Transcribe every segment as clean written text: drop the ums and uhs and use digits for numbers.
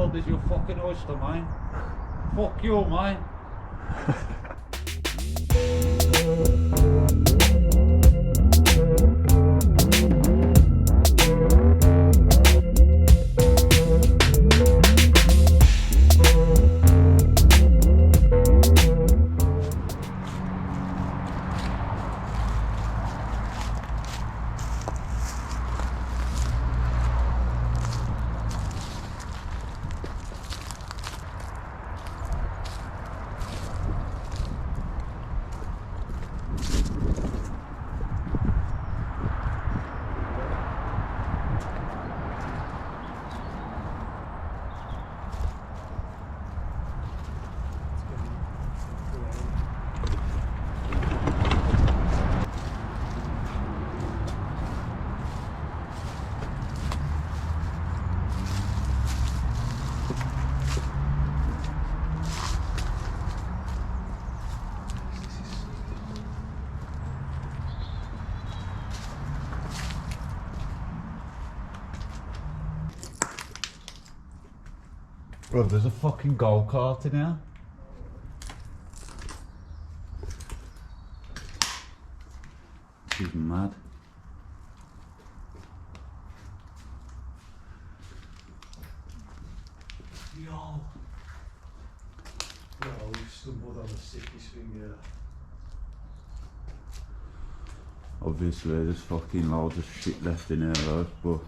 world is your fucking oyster, mate. Fuck you, mate. Bro, there's a fucking go-kart in here. She's mad. Yo! Bro, we've stumbled on the sickest thing here. Obviously, there's fucking loads of shit left in here, though, but...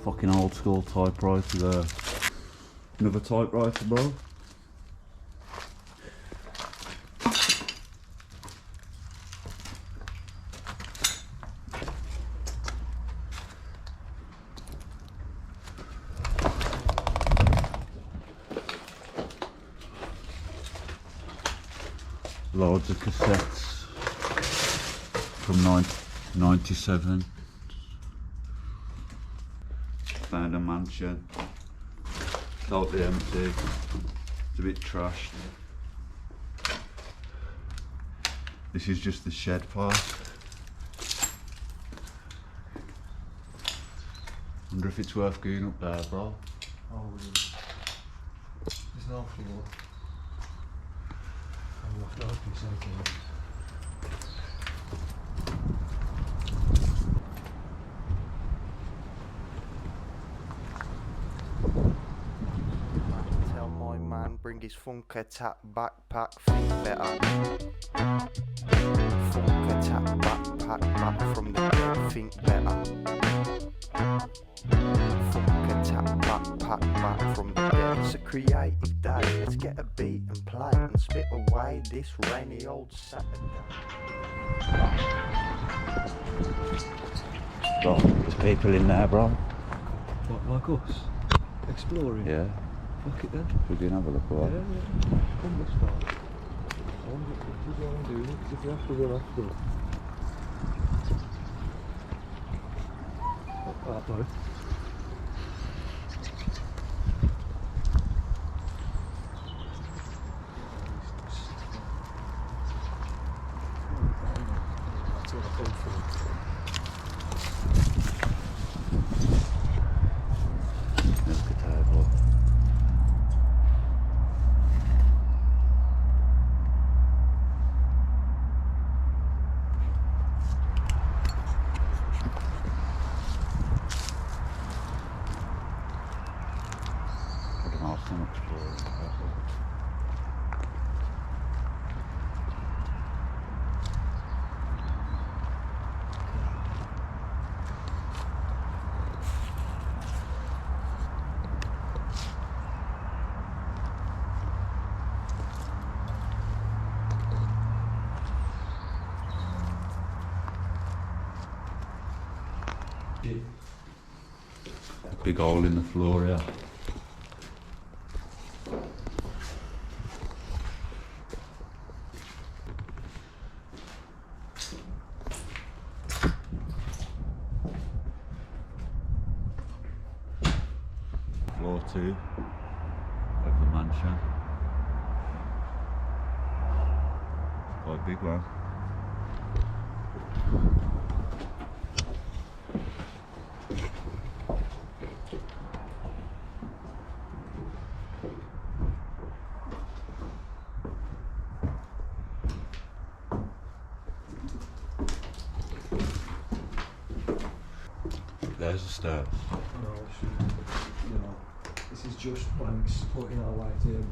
Fucking old school typewriter there. Another typewriter, bro. Loads of cassettes from 1997. Found a mansion, totally empty, it's a bit trashed. This is just the shed part. Wonder if it's worth going up there, bro. Oh, really? There's no floor. I'm not open something. Bring his Funker Tap backpack, think better. Funker Tap backpack back from the dead, think better. Funker Tap backpack back from the dead. It's a creative day, let's get a beat and play and spit away this rainy old Saturday. Bro, there's people in there, bro. What, like us? Exploring? Yeah. Fuck it then. We're going to have a look at that. Yeah. Come, let's start. I wonder what I'm doing, because if we have to, we'll have to. Not that though. That's what I came for. A big hole in the floor, yeah. Floor 2 of the mansion. Quite a big one. there's the stairs. No, you know, this is just planks putting our white table.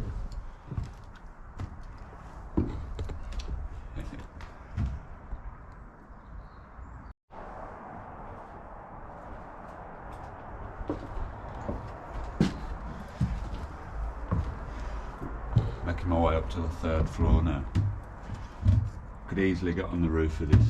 Making my way up to the 3rd floor now. Could easily get on the roof of this.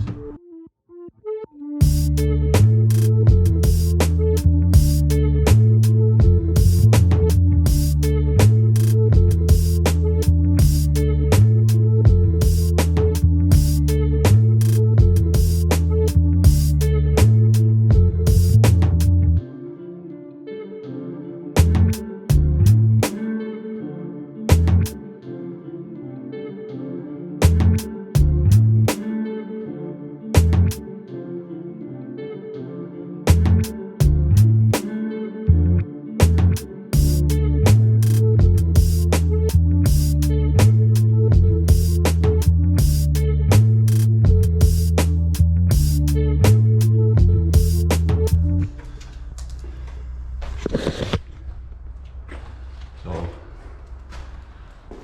So,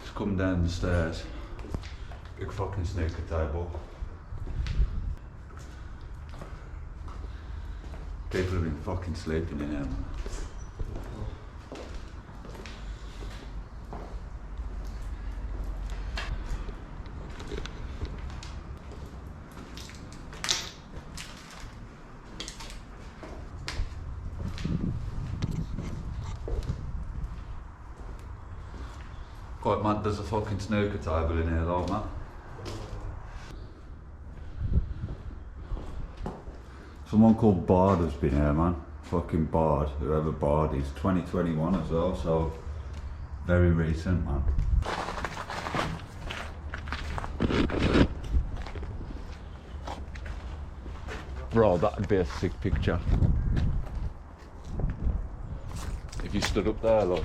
just come down the stairs, big fucking snooker table. People have been fucking sleeping in here. Quite mad, there's a fucking snooker table in here though, man. Someone called Bard has been here, man. Fucking Bard, whoever Bard is. 2021 as well, so very recent, man. Bro, that'd be a sick picture. If you stood up there, look.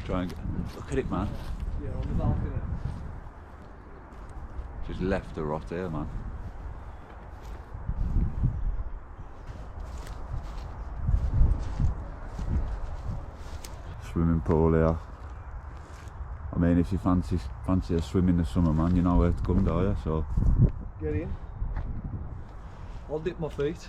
Try and get, look at it, man. Yeah, on the balcony. Just left the rot here, man. Swimming pool here. I mean, if you fancy a swim in the summer, man, you know where to come, don't you? So Get in. I'll dip my feet.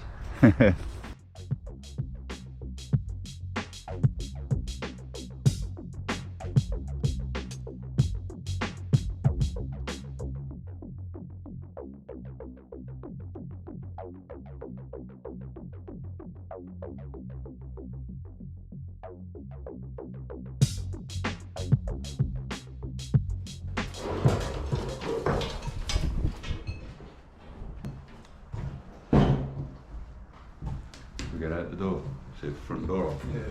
we get out the door. See the front door open. Yeah.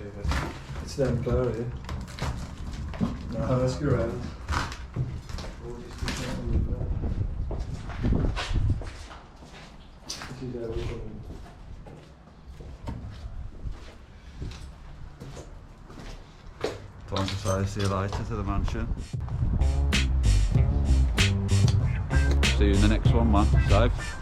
It's them clear here. No, let's go around. This is how we come in. Time to say see you later to the mansion. See you in the next one, man. Safe.